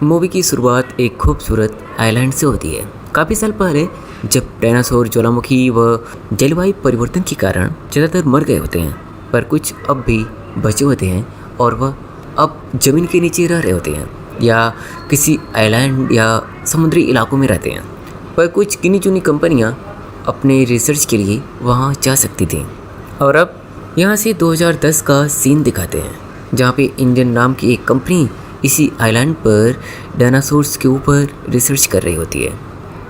Movie की शुरुआत एक खूबसूरत आइलैंड से होती है। काफ़ी साल पहले जब डायनासोर ज्वालामुखी व जलवायु परिवर्तन के कारण ज़्यादातर मर गए होते हैं, पर कुछ अब भी बचे होते हैं और वह अब ज़मीन के नीचे रह रहे होते हैं या किसी आइलैंड या समुद्री इलाकों में रहते हैं। पर कुछ गिनी चुनी कंपनियां अपने रिसर्च के लिए वहां जा सकती थीं। और अब यहां से 2010 का सीन दिखाते हैं, जहां पे इंडियन नाम की एक कंपनी इसी आइलैंड पर डायनासोर्स के ऊपर रिसर्च कर रही होती है।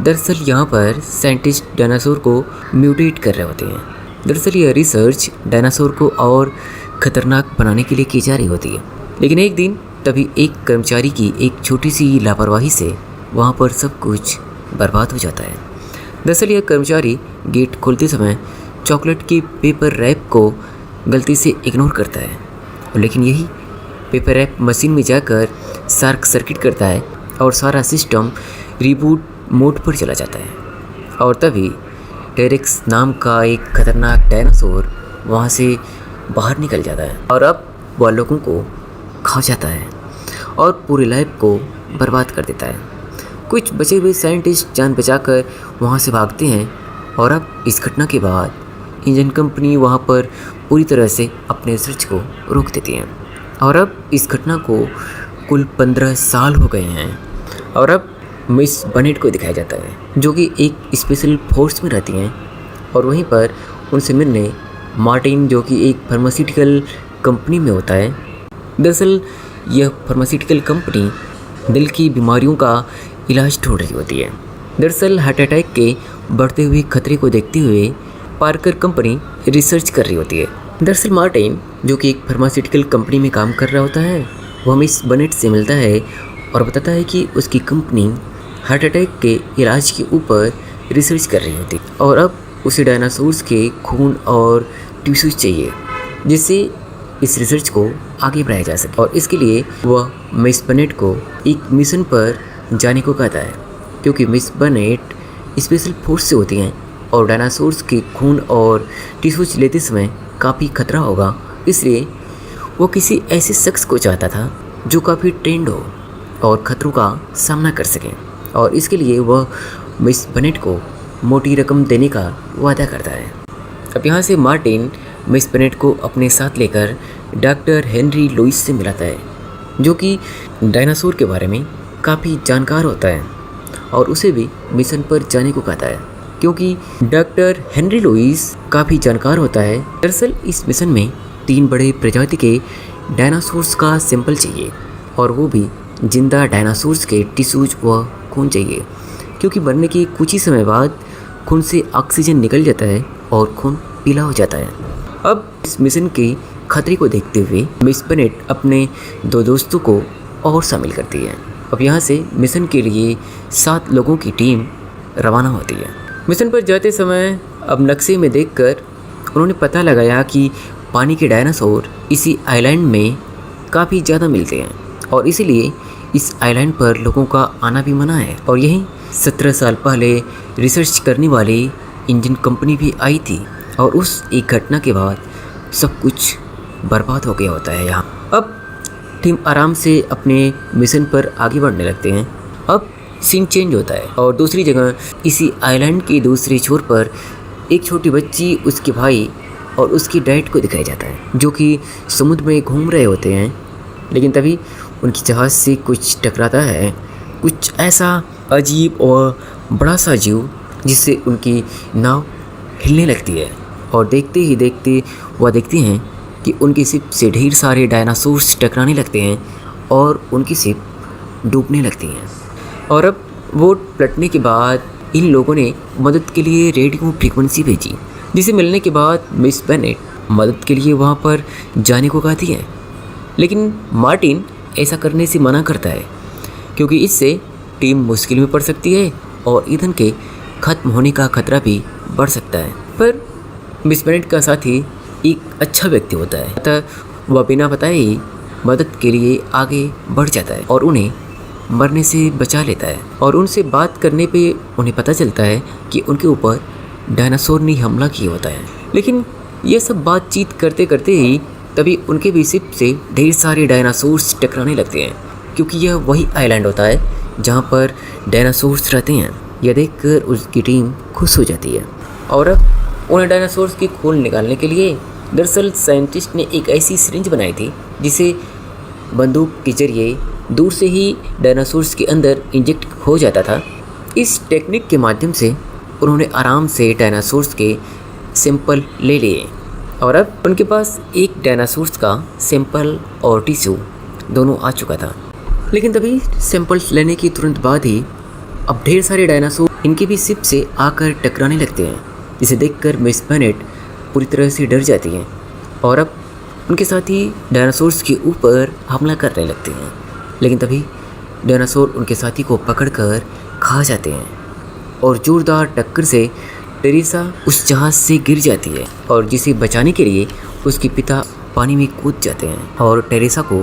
दरअसल यहाँ पर साइंटिस्ट डायनासोर को म्यूटेट कर रहे होते हैं। दरअसल यह रिसर्च डायनासोर को और ख़तरनाक बनाने के लिए की जा रही होती है। लेकिन एक दिन तभी एक कर्मचारी की एक छोटी सी लापरवाही से वहाँ पर सब कुछ बर्बाद हो जाता है। दरअसल यह कर्मचारी गेट खोलते समय चॉकलेट की पेपर रैप को गलती से इग्नोर करता है, लेकिन यही पेपर रैप मशीन में जाकर शार्क सर्किट करता है और सारा सिस्टम रिबूट मोड पर चला जाता है। और तभी टेरेक्स नाम का एक खतरनाक डायनासोर वहाँ से बाहर निकल जाता है और अब वह लोगों को खा जाता है और पूरे लैब को बर्बाद कर देता है। कुछ बचे हुए साइंटिस्ट जान बचाकर वहाँ से भागते हैं और अब इस घटना के बाद इंजन कंपनी वहाँ पर पूरी तरह से अपने रिसर्च को रोक देती है। और अब इस घटना को कुल 15 साल हो गए हैं और अब मिस बनेट को दिखाया जाता है, जो कि एक स्पेशल फोर्स में रहती हैं। और वहीं पर उनसे मिलने मार्टिन, जो कि एक फार्मास्यूटिकल कंपनी में होता है। दरअसल यह फार्मास्यूटिकल कंपनी दिल की बीमारियों का इलाज ढूंढ रही होती है। दरअसल हार्ट अटैक के बढ़ते हुए खतरे को देखते हुए पार्कर कंपनी रिसर्च कर रही होती है। दरअसल मार्टिन, जो कि एक फार्मास्यूटिकल कंपनी में काम कर रहा होता है, वह मिस बनेट से मिलता है और बताता है कि उसकी कंपनी हार्ट अटैक के इलाज के ऊपर रिसर्च कर रही होती है और अब उसे डायनासोर्स के खून और टिश्यूज चाहिए, जिससे इस रिसर्च को आगे बढ़ाया जा सके। और इसके लिए वह मिस बनेट को एक मिशन पर जाने को कहता है, क्योंकि मिस बनेट स्पेशल फोर्स से होती हैं और डायनासोर्स के खून और टिश्यूज लेते समय काफ़ी खतरा होगा, इसलिए वो किसी ऐसे शख्स को चाहता था जो काफ़ी ट्रेंड हो और खतरों का सामना कर सके। और इसके लिए वह मिस बनेट को मोटी रकम देने का वादा करता है। अब यहाँ से मार्टिन मिस बनेट को अपने साथ लेकर डॉक्टर हेनरी लुइस से मिलाता है, जो कि डायनासोर के बारे में काफ़ी जानकार होता है और उसे भी मिशन पर जाने को कहता है, क्योंकि डॉक्टर हेनरी लुइस काफ़ी जानकार होता है। दरअसल इस मिशन में 3 बड़े प्रजाति के डायनासोर्स का सैंपल चाहिए और वो भी जिंदा डायनासोर्स के टिश्यूज व खून चाहिए, क्योंकि मरने के कुछ ही समय बाद खून से ऑक्सीजन निकल जाता है और खून पीला हो जाता है। अब इस मिशन के खतरे को देखते हुए मिस बनेट अपने 2 दोस्तों को और शामिल करती है। अब यहाँ से मिशन के लिए 7 लोगों की टीम रवाना होती है। मिशन पर जाते समय अब नक्शे में देखकर उन्होंने पता लगाया कि पानी के डायनासोर इसी आइलैंड में काफ़ी ज़्यादा मिलते हैं और इसीलिए इस आइलैंड पर लोगों का आना भी मना है। और यहीं 17 साल पहले रिसर्च करने वाली इंडियन कंपनी भी आई थी और उस एक घटना के बाद सब कुछ बर्बाद हो गया होता है यहाँ। अब टीम आराम से अपने मिशन पर आगे बढ़ने लगते हैं। अब सीन चेंज होता है और दूसरी जगह इसी आइलैंड के दूसरे छोर पर एक छोटी बच्ची, उसके भाई और उसकी डैड को दिखाया जाता है, जो कि समुद्र में घूम रहे होते हैं। लेकिन तभी उनकी जहाज़ से कुछ टकराता है, कुछ ऐसा अजीब और बड़ा सा जीव, जिससे उनकी नाव हिलने लगती है और देखते ही देखते वह देखते हैं कि उनकी शिप से ढेर सारे डायनासोर्स टकराने लगते हैं और उनकी शिप डूबने लगती हैं। और अब वो पलटने के बाद इन लोगों ने मदद के लिए रेडियो फ्रीक्वेंसी भेजी, जिसे मिलने के बाद मिस बेनेट मदद के लिए वहाँ पर जाने को कहती है। लेकिन मार्टिन ऐसा करने से मना करता है, क्योंकि इससे टीम मुश्किल में पड़ सकती है और ईंधन के खत्म होने का खतरा भी बढ़ सकता है। पर मिस बेनेट का साथी एक अच्छा व्यक्ति होता है, अतः वह बिना बताए ही मदद के लिए आगे बढ़ जाता है और उन्हें मरने से बचा लेता है। और उनसे बात करने पे उन्हें पता चलता है कि उनके ऊपर डायनासोर ने हमला किया होता है। लेकिन ये सब बातचीत करते करते ही तभी उनके भी शिप से ढेर सारे डायनासोर्स टकराने लगते हैं, क्योंकि यह वही आइलैंड होता है जहाँ पर डायनासोर्स रहते हैं। यह देखकर उसकी टीम खुश हो जाती है और अब उन्हें डायनासोर्स की खून निकालने के लिए दरअसल साइंटिस्ट ने एक ऐसी सिरिंज बनाई थी जिसे बंदूक के जरिए दूर से ही डायनासोर्स के अंदर इंजेक्ट हो जाता था। इस टेक्निक के माध्यम से उन्होंने आराम से डायनासोर्स के सैंपल ले लिए और अब उनके पास एक डायनासोर्स का सैंपल और टिश्यू दोनों आ चुका था। लेकिन तभी सैंपल्स लेने की तुरंत बाद ही अब ढेर सारे डायनासोर इनके भी शिप से आकर टकराने लगते हैं, जिसे देखकर मिस बेनेट पूरी तरह से डर जाती हैं और अब उनके साथ ही डायनासोर्स के ऊपर हमला करने लगते हैं। लेकिन तभी डायनासोर उनके साथी को पकड़कर खा जाते हैं और जोरदार टक्कर से टेरेसा उस जहाज़ से गिर जाती है और जिसे बचाने के लिए उसके पिता पानी में कूद जाते हैं और टेरेसा को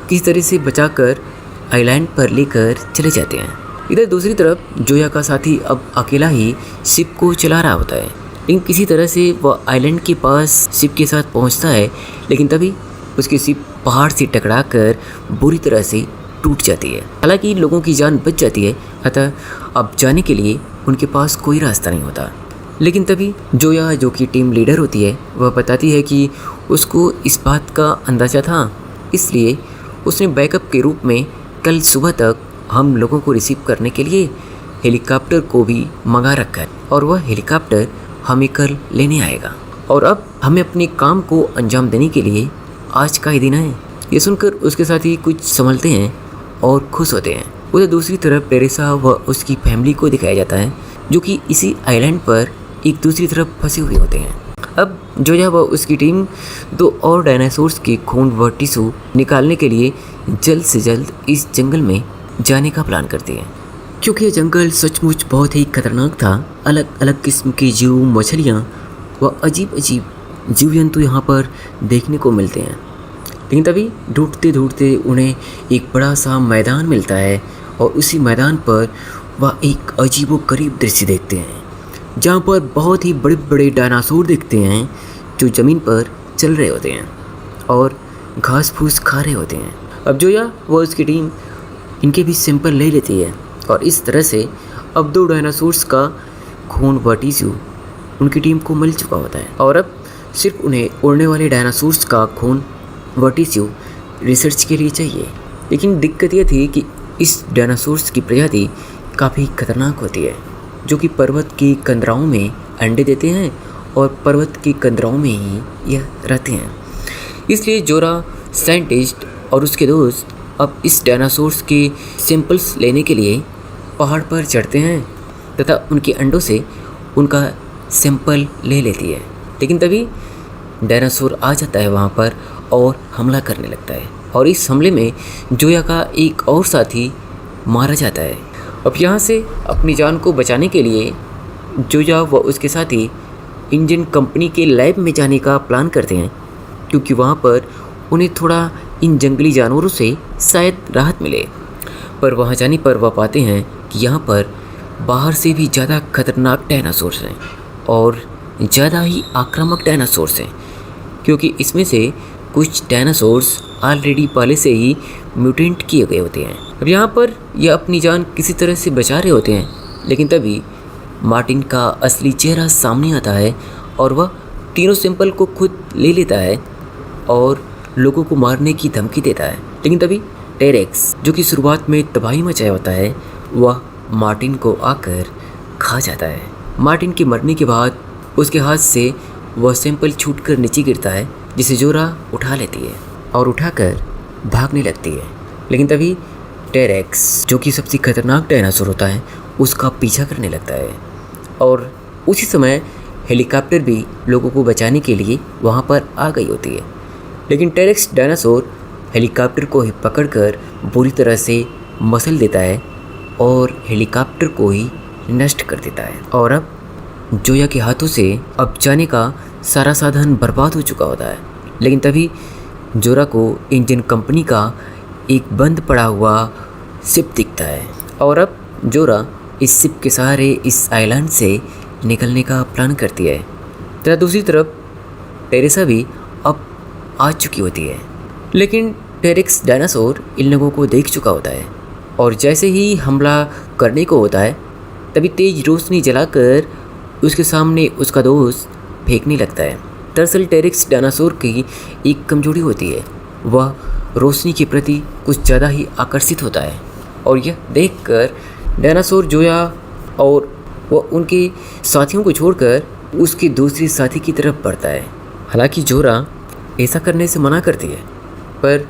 किसी तरह से बचाकर आइलैंड पर लेकर चले जाते हैं। इधर दूसरी तरफ जोया का साथी अब अकेला ही शिप को चला रहा होता है, लेकिन किसी तरह से वह आइलैंड के पास शिप के साथ पहुंचता है। लेकिन तभी उसकी शिप पहाड़ से टकराकर बुरी तरह से टूट जाती है। हालांकि लोगों की जान बच जाती है, अतः अब जाने के लिए उनके पास कोई रास्ता नहीं होता। लेकिन तभी जोया, जो कि टीम लीडर होती है, वह बताती है कि उसको इस बात का अंदाज़ा था, इसलिए उसने बैकअप के रूप में कल सुबह तक हम लोगों को रिसीव करने के लिए हेलीकॉप्टर को भी मंगा रखा है और वह हेलीकॉप्टर हमें कल लेने आएगा और अब हमें अपने काम को अंजाम देने के लिए आज का ही दिन है। ये सुनकर उसके साथ ही कुछ संभलते हैं और खुश होते हैं। उधर दूसरी तरफ टेरेसा व उसकी फैमिली को दिखाया जाता है, जो कि इसी आइलैंड पर एक दूसरी तरफ फंसे हुए होते हैं। अब जोया व उसकी टीम 2 और डायनासोर्स के खून व टिश्यू निकालने के लिए जल्द से जल्द इस जंगल में जाने का प्लान करती है, क्योंकि ये जंगल सचमुच बहुत ही खतरनाक था। अलग अलग किस्म के जीव, मछलियाँ व अजीब अजीब जीव जंतु यहाँ पर देखने को मिलते हैं। लेकिन तभी ढूंढते ढूंढते उन्हें एक बड़ा सा मैदान मिलता है और उसी मैदान पर वह एक अजीबोगरीब दृश्य देखते हैं, जहाँ पर बहुत ही बड़े बड़े डायनासोर दिखते हैं जो ज़मीन पर चल रहे होते हैं और घास फूस खा रहे होते हैं। अब जोया व उसकी टीम इनके भी सैंपल ले लेती है और इस तरह से अब 2 डायनासोर्स का खून व टिश्यू उनकी टीम को मिल चुका होता है और अब सिर्फ उन्हें उड़ने वाले डायनासोर्स का खून व टिश्यू रिसर्च के लिए चाहिए। लेकिन दिक्कत यह थी कि इस डायनासोर्स की प्रजाति काफ़ी खतरनाक होती है, जो कि पर्वत की कंदराओं में अंडे देते हैं और पर्वत की कंदराओं में ही यह रहते हैं। इसलिए जोरा, साइंटिस्ट और उसके दोस्त अब इस डायनासोर्स के सैंपल्स लेने के लिए पहाड़ पर चढ़ते हैं तथा उनके अंडों से उनका सैंपल ले लेती है। लेकिन तभी डायनासोर आ जाता है वहाँ पर और हमला करने लगता है और इस हमले में जोया का एक और साथी मारा जाता है। अब यहाँ से अपनी जान को बचाने के लिए जोया व उसके साथी इंजन कंपनी के लैब में जाने का प्लान करते हैं, क्योंकि वहाँ पर उन्हें थोड़ा इन जंगली जानवरों से शायद राहत मिले। पर वहाँ जाने पर वह पाते हैं कि यहाँ पर बाहर से भी ज़्यादा खतरनाक डायनासोर्स हैं और ज़्यादा ही आक्रामक डायनासोर्स हैं, क्योंकि इसमें से कुछ डायनासोर्स ऑलरेडी पहले से ही म्यूटेंट किए गए होते हैं। अब यहाँ पर यह अपनी जान किसी तरह से बचा रहे होते हैं, लेकिन तभी मार्टिन का असली चेहरा सामने आता है और वह तीनों सैंपल को खुद ले लेता है और लोगों को मारने की धमकी देता है। लेकिन तभी टेरेक्स, जो कि शुरुआत में तबाही मचाया होता है, वह मार्टिन को आकर खा जाता है। मार्टिन के मरने के बाद उसके हाथ से वह सैंपल छूटकर नीचे गिरता है, जिसे जोरा उठा लेती है और उठाकर भागने लगती है। लेकिन तभी टेरेक्स, जो कि सबसे खतरनाक डायनासोर होता है, उसका पीछा करने लगता है और उसी समय हेलीकॉप्टर भी लोगों को बचाने के लिए वहाँ पर आ गई होती है। लेकिन टेरेक्स डायनासोर हेलीकॉप्टर को ही पकड़कर बुरी तरह से मसल देता है और हेलीकॉप्टर को ही नष्ट कर देता है और अब जोया के हाथों से अब जाने का सारा साधन बर्बाद हो चुका होता है। लेकिन तभी जोरा को इंजन कंपनी का एक बंद पड़ा हुआ शिप दिखता है और अब जोरा इस शिप के सहारे इस आइलैंड से निकलने का प्लान करती है। तथा दूसरी तरफ टेरेसा भी अब आ चुकी होती है। लेकिन टेरिक्स डायनासोर इन लोगों को देख चुका होता है और जैसे ही हमला करने को होता है तभी तेज रोशनी जलाकर उसके सामने उसका दोस्त फेंकने लगता है। दरअसल टेरिक्स डायनासोर की एक कमजोरी होती है, वह रोशनी के प्रति कुछ ज़्यादा ही आकर्षित होता है और यह देखकर डायनासोर जोया और वह उनके साथियों को छोड़कर उसके दूसरे साथी की तरफ बढ़ता है। हालांकि जोरा ऐसा करने से मना करती है, पर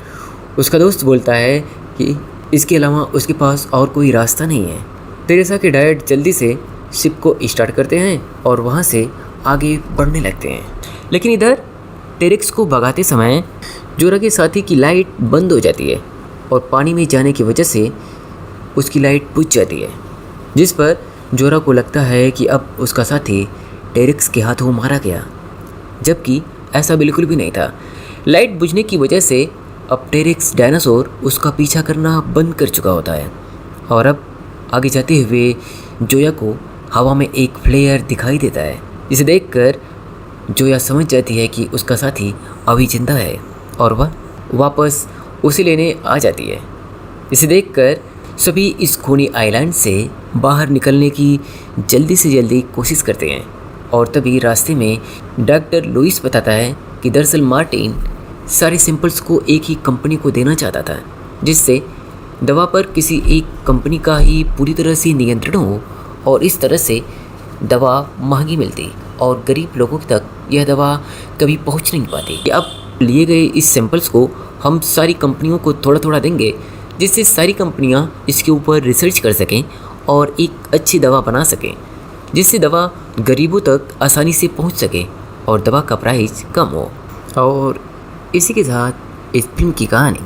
उसका दोस्त बोलता है कि इसके अलावा उसके पास और कोई रास्ता नहीं है। तेरेसा के डैड जल्दी से शिप को स्टार्ट करते हैं और वहाँ से आगे बढ़ने लगते हैं, लेकिन इधर टेरिक्स को भगाते समय जोरा के साथी की लाइट बंद हो जाती है और पानी में जाने की वजह से उसकी लाइट बुझ जाती है, जिस पर जोरा को लगता है कि अब उसका साथी टेरिक्स के हाथों मारा गया, जबकि ऐसा बिल्कुल भी नहीं था। लाइट बुझने की वजह से अब टेरिक्स डायनासोर उसका पीछा करना बंद कर चुका होता है और अब आगे जाते हुए जोया को हवा में एक फ्लेयर दिखाई देता है, जिसे देखकर जोया समझ जाती है कि उसका साथी अभी जिंदा है और वह वापस उसे लेने आ जाती है। इसे देखकर सभी इस खूनी आइलैंड से बाहर निकलने की जल्दी से जल्दी कोशिश करते हैं और तभी रास्ते में डॉक्टर लुइस बताता है कि दरअसल मार्टिन सारे सैंपल्स को एक ही कंपनी को देना चाहता था, जिससे दवा पर किसी एक कंपनी का ही पूरी तरह से नियंत्रण हो और इस तरह से दवा महंगी मिलती और गरीब लोगों तक यह दवा कभी पहुंच नहीं पाती। अब लिए गए इस सैंपल्स को हम सारी कंपनियों को थोड़ा थोड़ा देंगे, जिससे सारी कंपनियां इसके ऊपर रिसर्च कर सकें और एक अच्छी दवा बना सकें, जिससे दवा गरीबों तक आसानी से पहुंच सके और दवा का प्राइस कम हो। और इसी के साथ इस फिल्म की कहानी